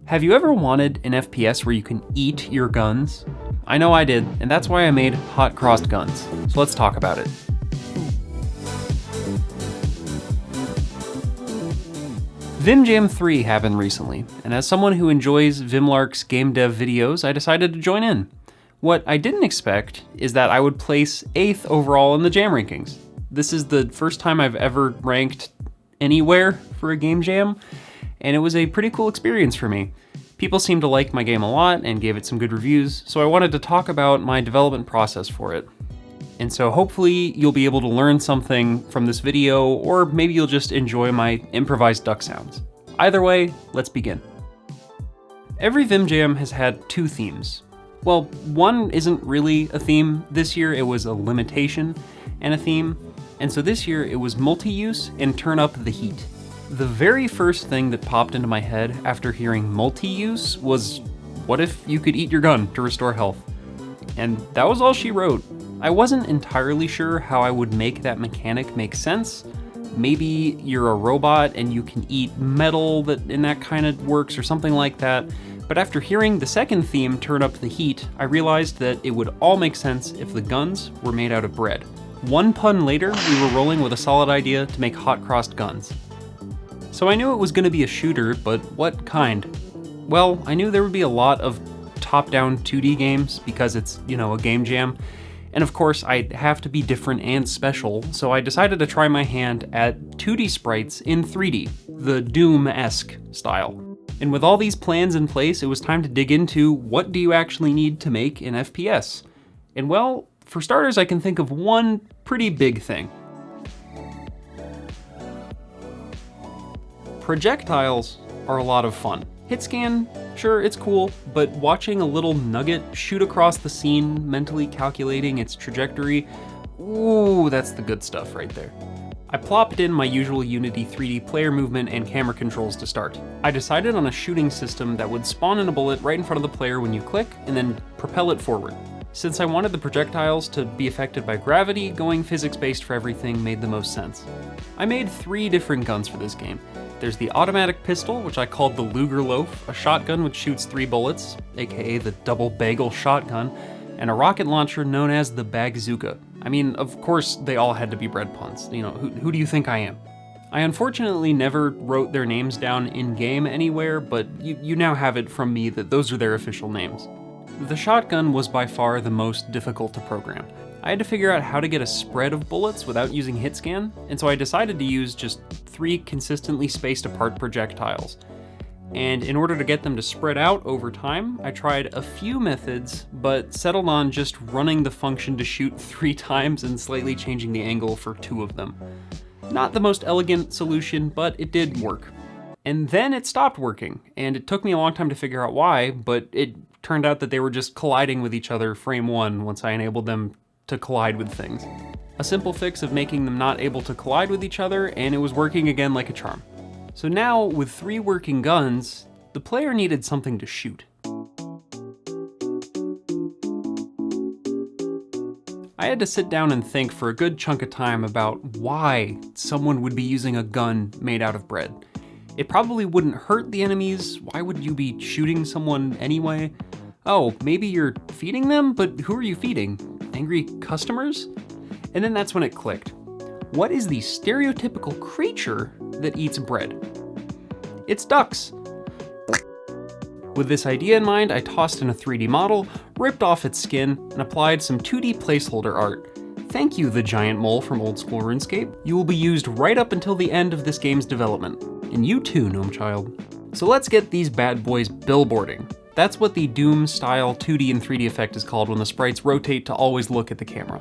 Have you ever wanted an FPS where you can eat your guns? I know I did, and that's why I made Hot Crossed Buns. So let's talk about it. VimJam 3 happened recently, and as someone who enjoys Vimlark's game dev videos, I decided to join in. What I didn't expect is that I would place 8th overall in the jam rankings. This is the first time I've ever ranked anywhere for a game jam, and it was a pretty cool experience for me. People seemed to like my game a lot and gave it some good reviews, so I wanted to talk about my development process for it. And so hopefully you'll be able to learn something from this video, or maybe you'll just enjoy my improvised duck sounds. Either way, let's begin. Every VimJam has had 2 themes. Well, one isn't really a theme. This year it was a limitation and a theme. And so this year it was multi-use and turn up the heat. The very first thing that popped into my head after hearing multi-use was, what if you could eat your gun to restore health? And that was all she wrote. I wasn't entirely sure how I would make that mechanic make sense. Maybe you're a robot and you can eat metal and that kind of works or something like that. But after hearing the second theme, Turn Up the Heat, I realized that it would all make sense if the guns were made out of bread. One pun later, we were rolling with a solid idea to make Hot Crossed Buns. So I knew it was going to be a shooter, but what kind? Well, I knew there would be a lot of top-down 2D games because it's, a game jam. And of course, I'd have to be different and special, so I decided to try my hand at 2D sprites in 3D, the Doom-esque style. And with all these plans in place, it was time to dig into what do you actually need to make an FPS? And well, for starters, I can think of one pretty big thing. Projectiles are a lot of fun. Hit scan, sure, it's cool, but watching a little nugget shoot across the scene, mentally calculating its trajectory, ooh, that's the good stuff right there. I plopped in my usual Unity 3D player movement and camera controls to start. I decided on a shooting system that would spawn in a bullet right in front of the player when you click, and then propel it forward. Since I wanted the projectiles to be affected by gravity, going physics-based for everything made the most sense. I made 3 different guns for this game. There's the automatic pistol, which I called the Luger Loaf, a shotgun which shoots 3 bullets, aka the double bagel shotgun, and a rocket launcher known as the Bagzooka. I mean, of course they all had to be bread puns. Who do you think I am? I unfortunately never wrote their names down in-game anywhere, but you now have it from me that those are their official names. The shotgun was by far the most difficult to program. I had to figure out how to get a spread of bullets without using hit scan, and so I decided to use just 3 consistently spaced apart projectiles. And in order to get them to spread out over time, I tried a few methods, but settled on just running the function to shoot 3 times and slightly changing the angle for 2 of them. Not the most elegant solution, but it did work. And then it stopped working, and it took me a long time to figure out why, but it turned out that they were just colliding with each other frame 1 once I enabled them to collide with things. A simple fix of making them not able to collide with each other, and it was working again like a charm. So now, with 3 working guns, the player needed something to shoot. I had to sit down and think for a good chunk of time about why someone would be using a gun made out of bread. It probably wouldn't hurt the enemies. Why would you be shooting someone anyway? Oh, maybe you're feeding them? But who are you feeding? Angry customers? And then that's when it clicked. What is the stereotypical creature that eats bread? It's ducks. With this idea in mind, I tossed in a 3D model, ripped off its skin, and applied some 2D placeholder art. Thank you, the giant mole from old school RuneScape. You will be used right up until the end of this game's development. And you too, Gnome Child. So let's get these bad boys billboarding. That's what the Doom-style 2D and 3D effect is called when the sprites rotate to always look at the camera.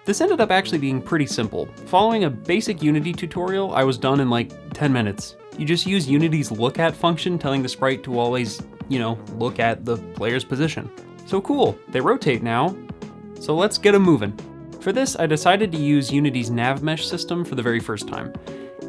This ended up actually being pretty simple. Following a basic Unity tutorial, I was done in like 10 minutes. You just use Unity's look at function telling the sprite to always, look at the player's position. So cool, they rotate now. So let's get them moving. For this, I decided to use Unity's nav mesh system for the very first time.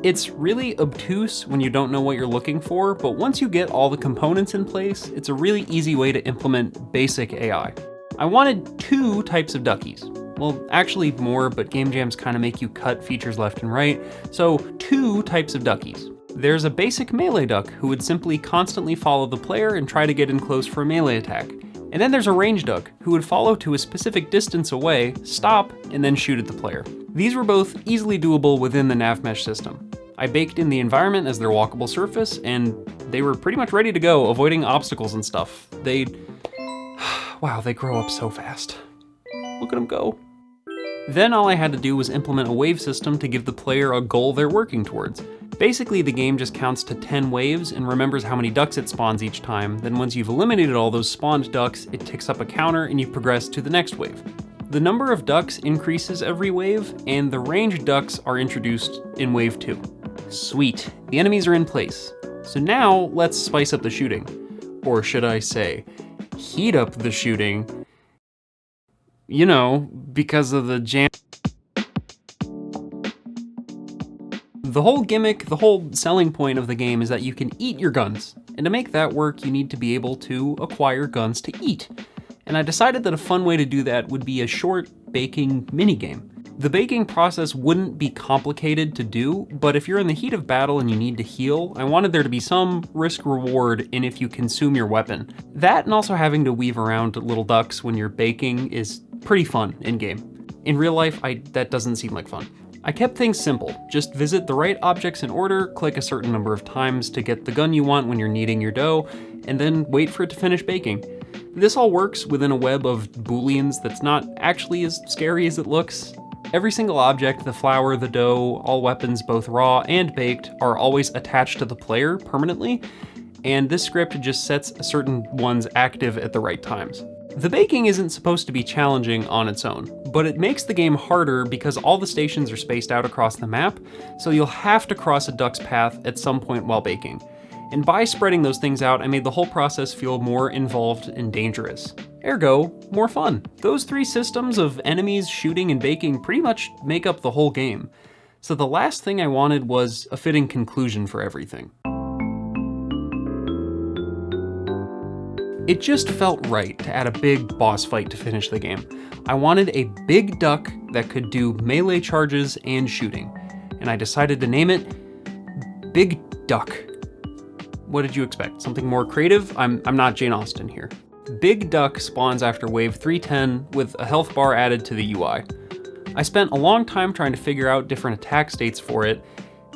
It's really obtuse when you don't know what you're looking for, but once you get all the components in place, it's a really easy way to implement basic AI. I wanted 2 types of duckies. Well, actually more, but game jams kind of make you cut features left and right, so 2 types of duckies. There's a basic melee duck who would simply constantly follow the player and try to get in close for a melee attack. And then there's a range duck who would follow to a specific distance away, stop, and then shoot at the player. These were both easily doable within the nav mesh system. I baked in the environment as their walkable surface, and they were pretty much ready to go, avoiding obstacles and stuff. Wow, they grow up so fast. Look at them go. Then all I had to do was implement a wave system to give the player a goal they're working towards. Basically, the game just counts to 10 waves and remembers how many ducks it spawns each time. Then once you've eliminated all those spawned ducks, it ticks up a counter and you progress to the next wave. The number of ducks increases every wave, and the ranged ducks are introduced in wave 2. Sweet, the enemies are in place. So now let's spice up the shooting. Or should I say, heat up the shooting. You know, because of the jam. The whole gimmick, the whole selling point of the game is that you can eat your guns. And to make that work, you need to be able to acquire guns to eat. And I decided that a fun way to do that would be a short baking minigame. The baking process wouldn't be complicated to do, but if you're in the heat of battle and you need to heal, I wanted there to be some risk-reward in if you consume your weapon. That and also having to weave around little ducks when you're baking is pretty fun in-game. In real life, that doesn't seem like fun. I kept things simple. Just visit the right objects in order, click a certain number of times to get the gun you want when you're kneading your dough, and then wait for it to finish baking. This all works within a web of booleans that's not actually as scary as it looks. Every single object, the flour, the dough, all weapons, both raw and baked, are always attached to the player permanently, and this script just sets certain ones active at the right times. The baking isn't supposed to be challenging on its own, but it makes the game harder because all the stations are spaced out across the map, so you'll have to cross a duck's path at some point while baking. And by spreading those things out, I made the whole process feel more involved and dangerous. Ergo, more fun. Those 3 systems of enemies, shooting, and baking pretty much make up the whole game. So the last thing I wanted was a fitting conclusion for everything. It just felt right to add a big boss fight to finish the game. I wanted a big duck that could do melee charges and shooting, and I decided to name it Big Duck. What did you expect? Something more creative? I'm not Jane Austen here. Big Duck spawns after wave 310 with a health bar added to the UI. I spent a long time trying to figure out different attack states for it,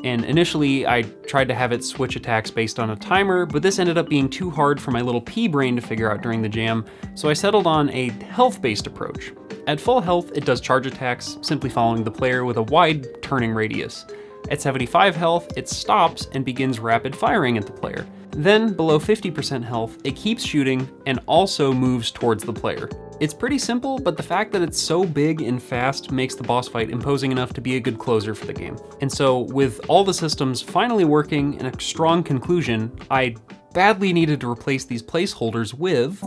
and initially I tried to have it switch attacks based on a timer, but this ended up being too hard for my little pea brain to figure out during the jam, so I settled on a health-based approach. At full health, it does charge attacks, simply following the player with a wide turning radius. At 75 health, it stops and begins rapid firing at the player. Then, below 50% health, it keeps shooting and also moves towards the player. It's pretty simple, but the fact that it's so big and fast makes the boss fight imposing enough to be a good closer for the game. And so, with all the systems finally working and a strong conclusion, I badly needed to replace these placeholders with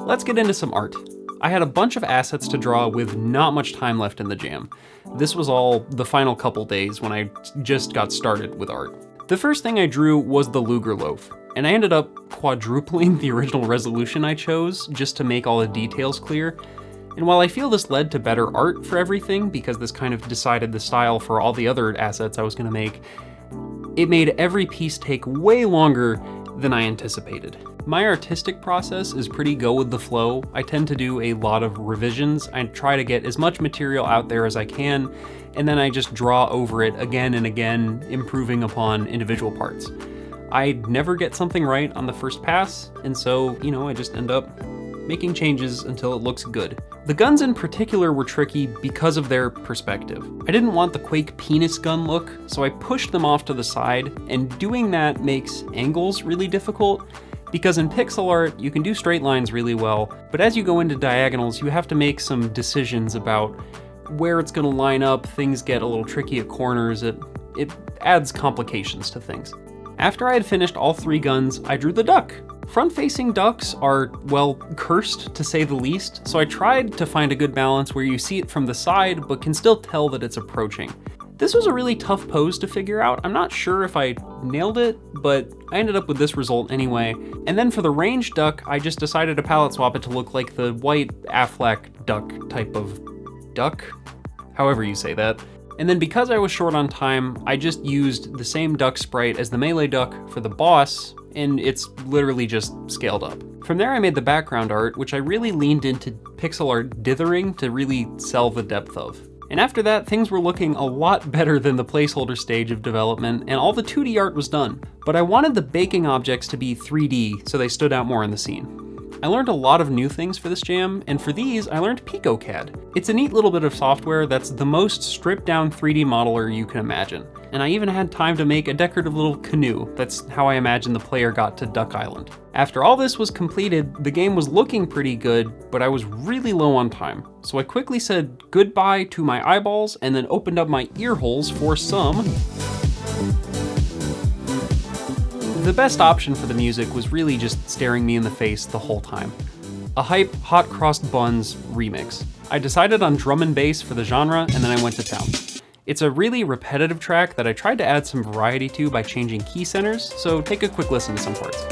Let's get into some art. I had a bunch of assets to draw with not much time left in the jam. This was all the final couple days when I just got started with art. The first thing I drew was the Luger loaf, and I ended up quadrupling the original resolution I chose just to make all the details clear. And while I feel this led to better art for everything, because this kind of decided the style for all the other assets I was gonna make, it made every piece take way longer than I anticipated. My artistic process is pretty go with the flow. I tend to do a lot of revisions. I try to get as much material out there as I can, and then I just draw over it again and again, improving upon individual parts. I never get something right on the first pass, and so, I just end up making changes until it looks good. The guns in particular were tricky because of their perspective. I didn't want the Quake penis gun look, so I pushed them off to the side, and doing that makes angles really difficult, because in pixel art, you can do straight lines really well, but as you go into diagonals, you have to make some decisions about where it's gonna line up. Things get a little tricky at corners. It adds complications to things. After I had finished all 3 guns, I drew the duck. Front-facing ducks are, well, cursed to say the least, so I tried to find a good balance where you see it from the side, but can still tell that it's approaching. This was a really tough pose to figure out. I'm not sure if I nailed it, but I ended up with this result anyway. And then for the ranged duck, I just decided to palette swap it to look like the white Affleck duck type of duck. however you say that. And then because I was short on time, I just used the same duck sprite as the melee duck for the boss, and it's literally just scaled up. From there I made the background art, which I really leaned into pixel art dithering to really sell the depth of. And after that, things were looking a lot better than the placeholder stage of development, and all the 2D art was done. But I wanted the baking objects to be 3D, so they stood out more in the scene. I learned a lot of new things for this jam, and for these, I learned PicoCAD. It's a neat little bit of software that's the most stripped down 3D modeler you can imagine. And I even had time to make a decorative little canoe. That's how I imagine the player got to Duck Island. After all this was completed, the game was looking pretty good, but I was really low on time. So I quickly said goodbye to my eyeballs and then opened up my ear holes for some. The best option for the music was really just staring me in the face the whole time. A hype Hot Crossed Buns remix. I decided on drum and bass for the genre, and then I went to town. It's a really repetitive track that I tried to add some variety to by changing key centers, so take a quick listen to some parts.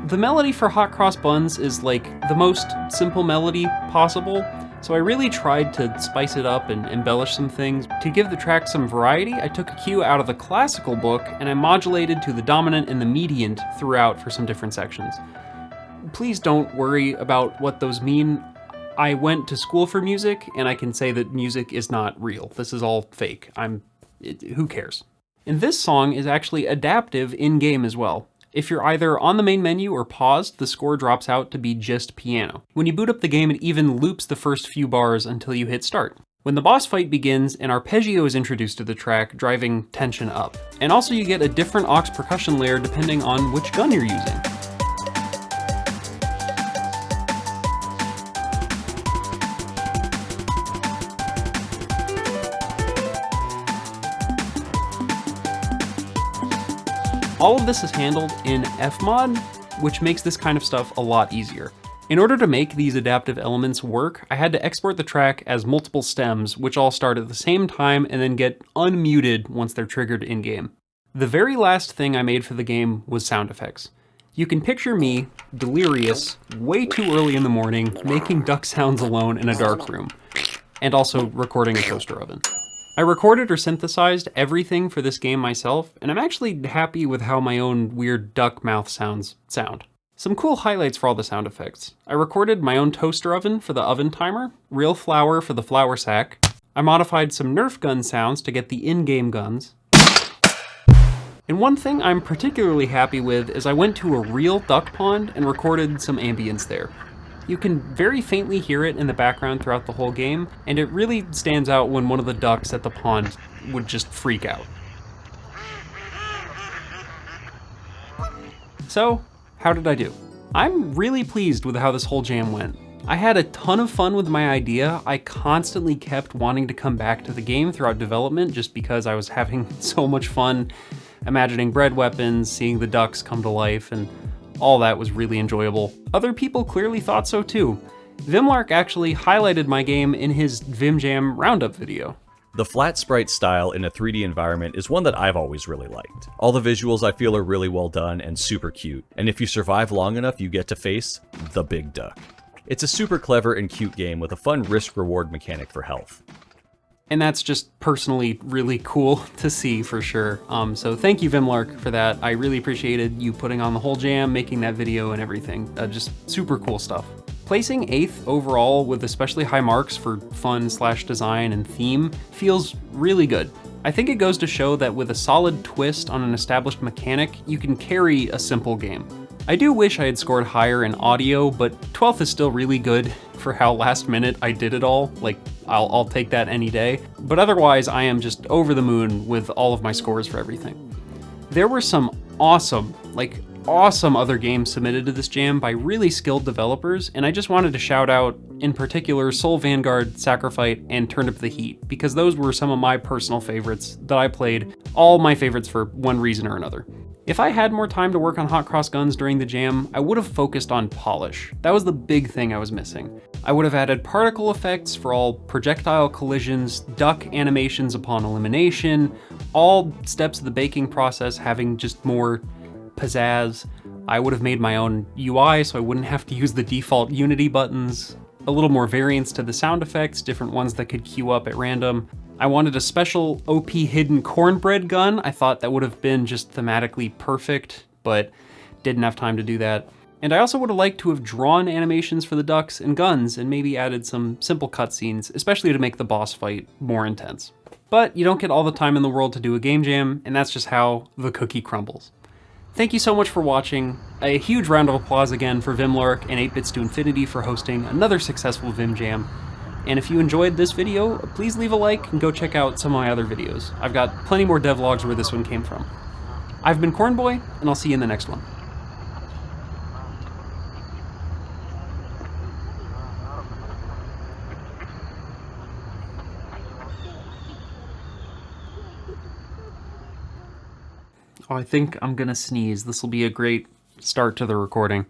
The melody for Hot Crossed Buns is like the most simple melody possible, so I really tried to spice it up and embellish some things. To give the track some variety, I took a cue out of the classical book and I modulated to the dominant and the mediant throughout for some different sections. Please don't worry about what those mean. I went to school for music and I can say that music is not real. This is all fake. Who cares? And this song is actually adaptive in-game as well. If you're either on the main menu or paused, the score drops out to be just piano. When you boot up the game, it even loops the first few bars until you hit start. When the boss fight begins, an arpeggio is introduced to the track, driving tension up. And also you get a different aux percussion layer depending on which gun you're using. All of this is handled in FMOD, which makes this kind of stuff a lot easier. In order to make these adaptive elements work, I had to export the track as multiple stems, which all start at the same time and then get unmuted once they're triggered in-game. The very last thing I made for the game was sound effects. You can picture me, delirious, way too early in the morning, making duck sounds alone in a dark room, and also recording a toaster oven. I recorded or synthesized everything for this game myself, and I'm actually happy with how my own weird duck mouth sounds sound. Some cool highlights for all the sound effects. I recorded my own toaster oven for the oven timer, real flour for the flour sack. I modified some Nerf gun sounds to get the in-game guns. And one thing I'm particularly happy with is I went to a real duck pond and recorded some ambience there. You can very faintly hear it in the background throughout the whole game, and it really stands out when one of the ducks at the pond would just freak out. So, how did I do? I'm really pleased with how this whole jam went. I had a ton of fun with my idea. I constantly kept wanting to come back to the game throughout development just because I was having so much fun imagining bread weapons, seeing the ducks come to life, and all that was really enjoyable. Other people clearly thought so too. Vimlark actually highlighted my game in his VimJam roundup video. The flat sprite style in a 3D environment is one that I've always really liked. All the visuals I feel are really well done and super cute, and if you survive long enough, you get to face the big duck. It's a super clever and cute game with a fun risk-reward mechanic for health. And that's just personally really cool to see for sure. So thank you Vimlark for that. I really appreciated you putting on the whole jam, making that video and everything. Just super cool stuff. Placing 8th overall with especially high marks for fun/design and theme feels really good. I think it goes to show that with a solid twist on an established mechanic, you can carry a simple game. I do wish I had scored higher in audio, but 12th is still really good for how last minute I did it all. Like, I'll take that any day. But otherwise, I am just over the moon with all of my scores for everything. There were some awesome, like awesome other games submitted to this jam by really skilled developers, and I just wanted to shout out, in particular, Soul Vanguard, Sacrifice, and Turn Up the Heat, because those were some of my personal favorites that I played, all my favorites for one reason or another. If I had more time to work on Hot Crossed Buns during the jam, I would have focused on polish. That was the big thing I was missing. I would have added particle effects for all projectile collisions, duck animations upon elimination, all steps of the baking process having just more pizzazz. I would have made my own UI so I wouldn't have to use the default Unity buttons, a little more variance to the sound effects, different ones that could queue up at random. I wanted a special OP hidden cornbread gun. I thought that would have been just thematically perfect, but didn't have time to do that. And I also would have liked to have drawn animations for the ducks and guns and maybe added some simple cutscenes, especially to make the boss fight more intense. But you don't get all the time in the world to do a game jam, and that's just how the cookie crumbles. Thank you so much for watching. A huge round of applause again for VimLark and 8-Bits to Infinity for hosting another successful VimJam. And if you enjoyed this video, please leave a like and go check out some of my other videos. I've got plenty more devlogs where this one came from. I've been Cornboy, and I'll see you in the next one. Oh, I think I'm gonna sneeze. This will be a great start to the recording.